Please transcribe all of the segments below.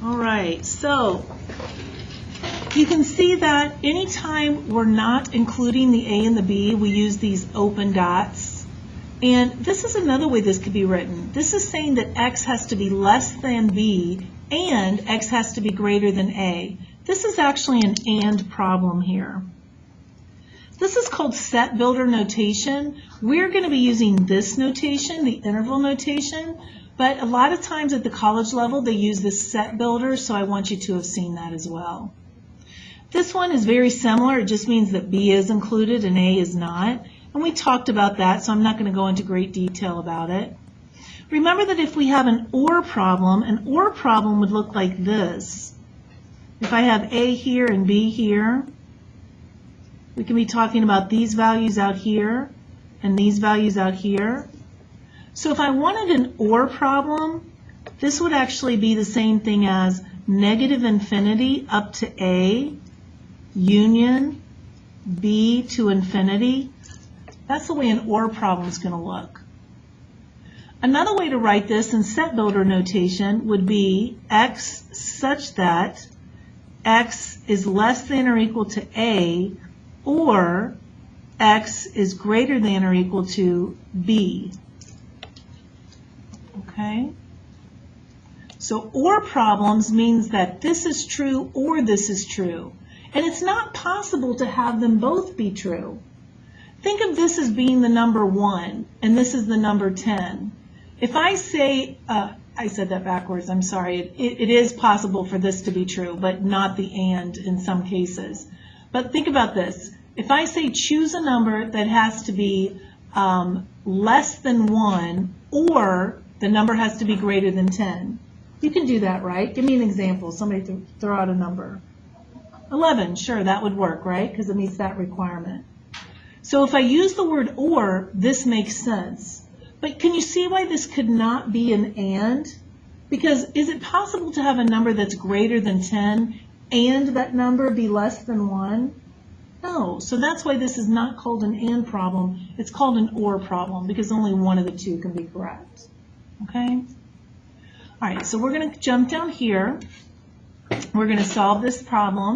All right, so you can see that anytime we're not including the A and the B, we use these open dots. And this is another way this could be written. This is saying that X has to be less than B and X has to be greater than A. This is actually an AND problem here. This is called set builder notation. We're going to be using this notation, the interval notation, but a lot of times at the college level they use this set builder, so I want you to have seen that as well. This one is very similar. It just means that B is included and A is not. And we talked about that, so I'm not going to go into great detail about it. Remember that if we have an OR problem would look like this. If I have A here and B here, we can be talking about these values out here and these values out here. So if I wanted an OR problem, this would actually be the same thing as negative infinity up to A union B to infinity. That's the way an OR problem is going to look. Another way to write this in set builder notation would be X such that X is less than or equal to A, or X is greater than or equal to B. Okay? So OR problems means that this is true or this is true. And it's not possible to have them both be true. Think of this as being the number 1, and this is the number 10. If I say, I said that backwards, I'm sorry, it is possible for this to be true, but not the AND in some cases. But think about this. If I say choose a number that has to be less than 1, or the number has to be greater than 10, you can do that, right? Give me an example. Somebody throw out a number. 11, sure, that would work, right? Because it meets that requirement. So if I use the word OR, this makes sense. But can you see why this could not be an AND? Because is it possible to have a number that's greater than 10 and that number be less than 1? No. So that's why this is not called an AND problem. It's called an OR problem because only one of the two can be correct. Okay? All right, so we're going to jump down here. We're going to solve this problem,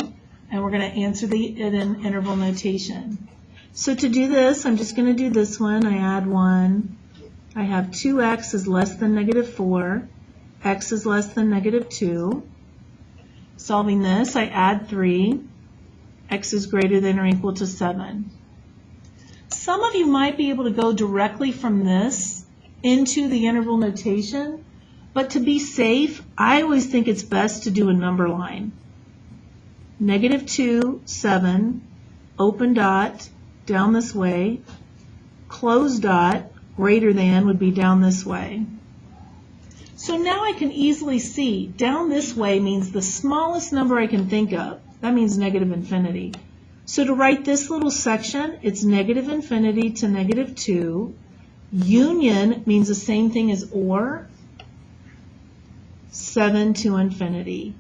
and we're going to answer it in interval notation. So to do this, I'm just going to do this one. I add 1. I have 2x is less than negative 4. X is less than negative 2. Solving this, I add 3. X is greater than or equal to 7. Some of you might be able to go directly from this into the interval notation, but to be safe, I always think it's best to do a number line. Negative 2, 7, open dot, down this way, closed dot, greater than would be down this way. So now I can easily see down this way means the smallest number I can think of. That means negative infinity. So to write this little section, it's negative infinity to negative 2. Union means the same thing as OR, 7 to infinity.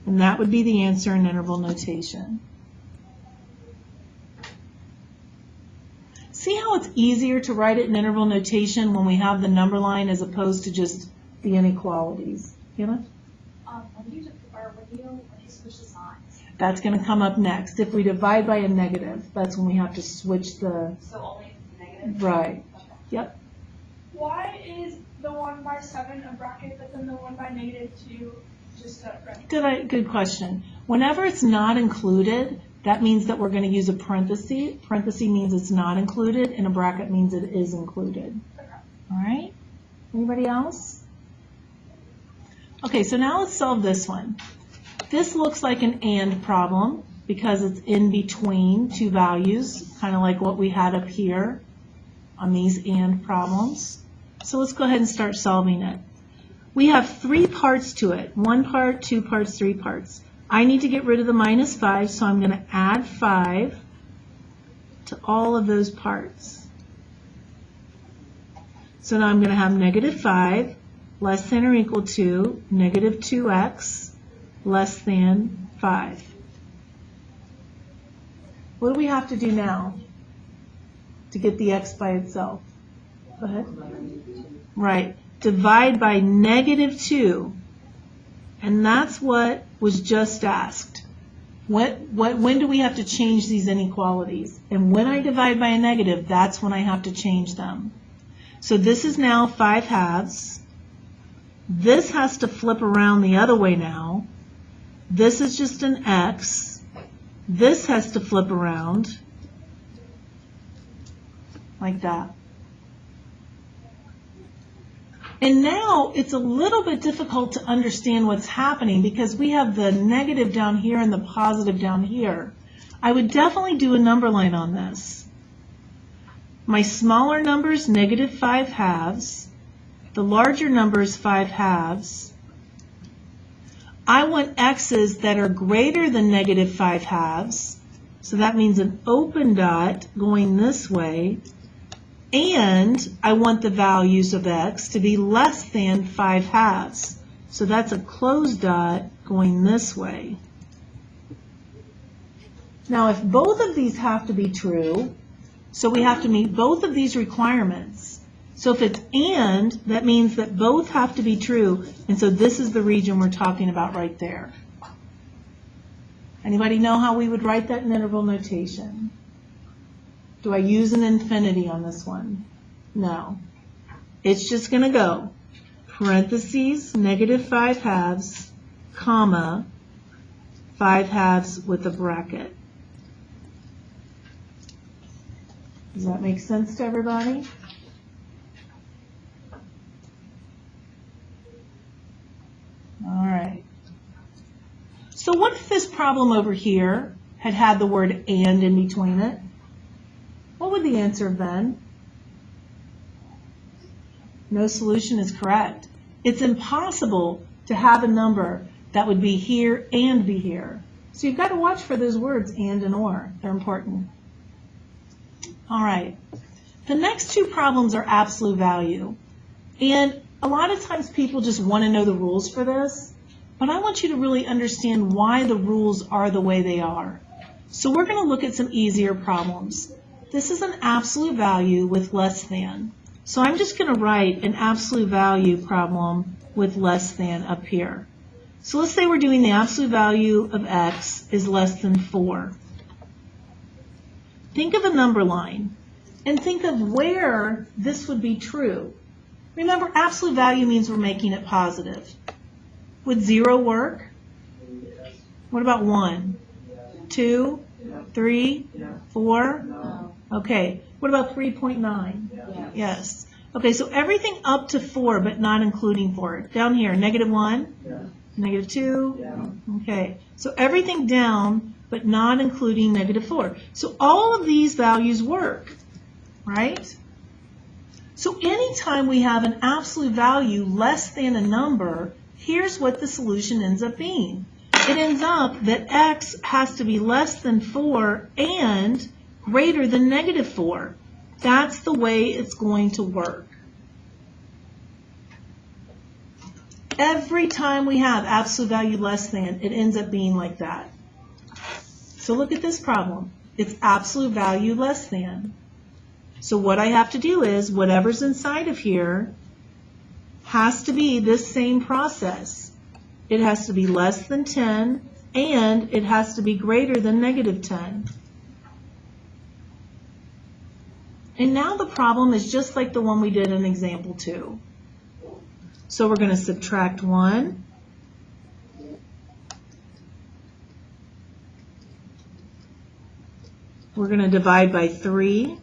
And that would be the answer in interval notation. See how it's easier to write it in interval notation when we have the number line as opposed to just the inequalities? When you switch the signs. That's going to come up next. If we divide by a negative, that's when we have to switch the... So only negative? Right. Okay. Yep. Why is the 1 by 7 a bracket, but then the 1 by negative 2 just a bracket? Good question. Whenever it's not included, that means that we're going to use a parenthesis. Parenthesis means it's not included, and a bracket means it is included. Okay. All right? Anybody else? Okay, so now let's solve this one. This looks like an AND problem because it's in between two values, kind of like what we had up here on these AND problems. So let's go ahead and start solving it. We have 3 parts to it. 1 part, 2 parts, 3 parts. I need to get rid of the minus 5, so I'm going to add 5 to all of those parts. So now I'm going to have negative 5 less than or equal to negative 2x less than 5. What do we have to do now to get the x by itself? Go ahead. Right. Divide by negative 2. And that's what was just asked. When do we have to change these inequalities? And when I divide by a negative, that's when I have to change them. So this is now 5/2. This has to flip around the other way now. This is just an x. This has to flip around like that. And now it's a little bit difficult to understand what's happening because we have the negative down here and the positive down here. I would definitely do a number line on this. My smaller number's -5/2. The larger number is 5/2. I want x's that are greater than -5/2. So that means an open dot going this way. And I want the values of x to be less than 5/2. So that's a closed dot going this way. Now if both of these have to be true, so we have to meet both of these requirements. So if it's and, that means that both have to be true. And so this is the region we're talking about right there. Anybody know how we would write that in interval notation? Do I use an infinity on this one? No. It's just going to go parentheses, -5/2, comma, 5/2 with a bracket. Does that make sense to everybody? All right. So what if this problem over here had the word and in between it? What would the answer have been? No solution is correct. It's impossible to have a number that would be here and be here. So you've got to watch for those words and or. They're important. All right. The next two problems are absolute value. And a lot of times people just want to know the rules for this, but I want you to really understand why the rules are the way they are. So we're going to look at some easier problems. This is an absolute value with less than. So I'm just going to write an absolute value problem with less than up here. So let's say we're doing the absolute value of x is less than 4. Think of a number line and think of where this would be true. Remember, absolute value means we're making it positive. Would 0 work? What about 1? 2? 3? 4? Okay. What about 3.9? Yes. Okay, so everything up to 4, but not including 4. Down here, -1? -2? Okay. So everything down, but not including -4. So all of these values work, right? So anytime we have an absolute value less than a number, here's what the solution ends up being. It ends up that x has to be less than 4 and greater than -4. That's the way it's going to work. Every time we have absolute value less than, it ends up being like that. So look at this problem. It's absolute value less than. So what I have to do is whatever's inside of here has to be this same process. It has to be less than 10 and it has to be greater than -10. And now the problem is just like the one we did in example 2. So we're going to subtract 1. We're going to divide by 3.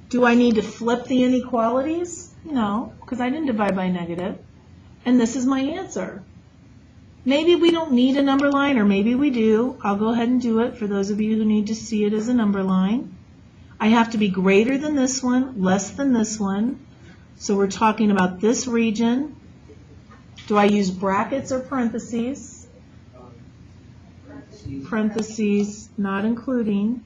Do I need to flip the inequalities? No, because I didn't divide by negative. And this is my answer. Maybe we don't need a number line, or maybe we do. I'll go ahead and do it for those of you who need to see it as a number line. I have to be greater than this one, less than this one. So we're talking about this region. Do I use brackets or parentheses? Parentheses, not including.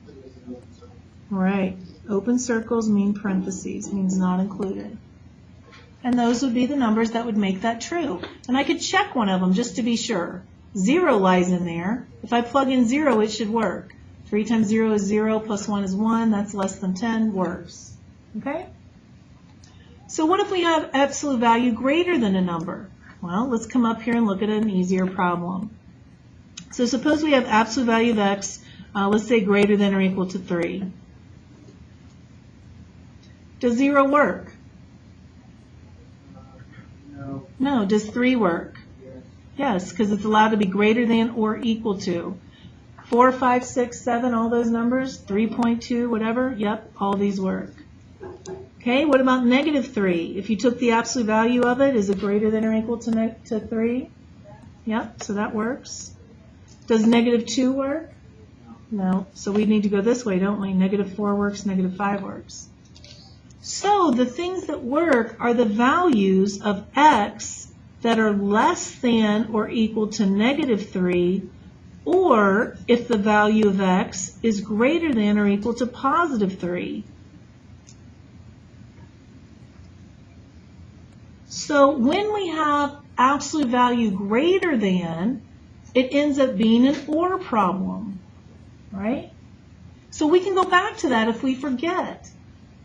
All right. Open circles mean parentheses, means not included. And those would be the numbers that would make that true. And I could check one of them just to be sure. 0 lies in there. If I plug in 0, it should work. 3 times 0 is 0, plus 1 is 1. That's less than 10. Works. Okay? So what if we have absolute value greater than a number? Well, let's come up here and look at an easier problem. So suppose we have absolute value of x, let's say greater than or equal to 3. Does 0 work? No. No. Does 3 work? Yes. Yes, because it's allowed to be greater than or equal to. 4, 5, 6, 7, all those numbers, 3.2, whatever, yep, all these work. Okay, what about negative 3? If you took the absolute value of it, is it greater than or equal to 3? Yep, so that works. Does negative 2 work? No. So we need to go this way, don't we? Negative 4 works, negative 5 works. So the things that work are the values of x that are less than or equal to negative 3, or if the value of x is greater than or equal to positive 3. So when we have absolute value greater than, it ends up being an OR problem, right? So we can go back to that if we forget.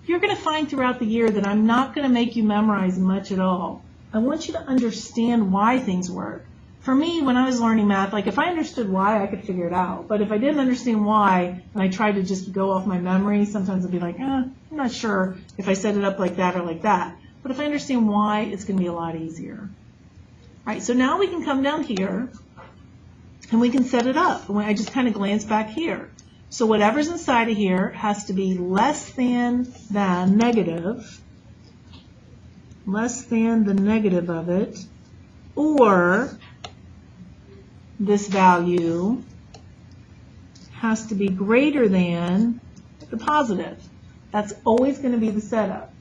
You're going to find throughout the year that I'm not going to make you memorize much at all. I want you to understand why things work. For me, when I was learning math, like if I understood why, I could figure it out. But if I didn't understand why, and I tried to just go off my memory, sometimes I'd be like, I'm not sure if I set it up like that or like that. But if I understand why, it's going to be a lot easier. All right, so now we can come down here, and we can set it up. I just kind of glance back here. So whatever's inside of here has to be less than negative, less than the negative of it, or this value has to be greater than the positive. That's always going to be the setup.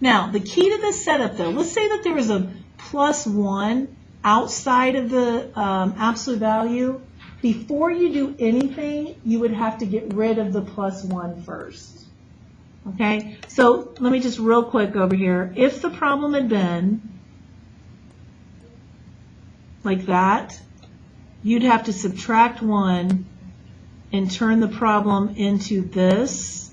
Now, the key to this setup, though, let's say that there was a +1 outside of the absolute value. Before you do anything, you would have to get rid of the +1 first. Okay, so let me just real quick over here. If the problem had been like that, you'd have to subtract 1 and turn the problem into this.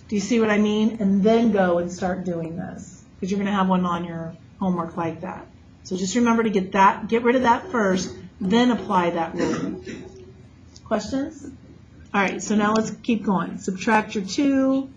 Do you see what I mean? And then go and start doing this, because you're going to have one on your homework like that. So just remember to get rid of that first, then apply that rule. Questions? All right, so now let's keep going. Subtract your 2,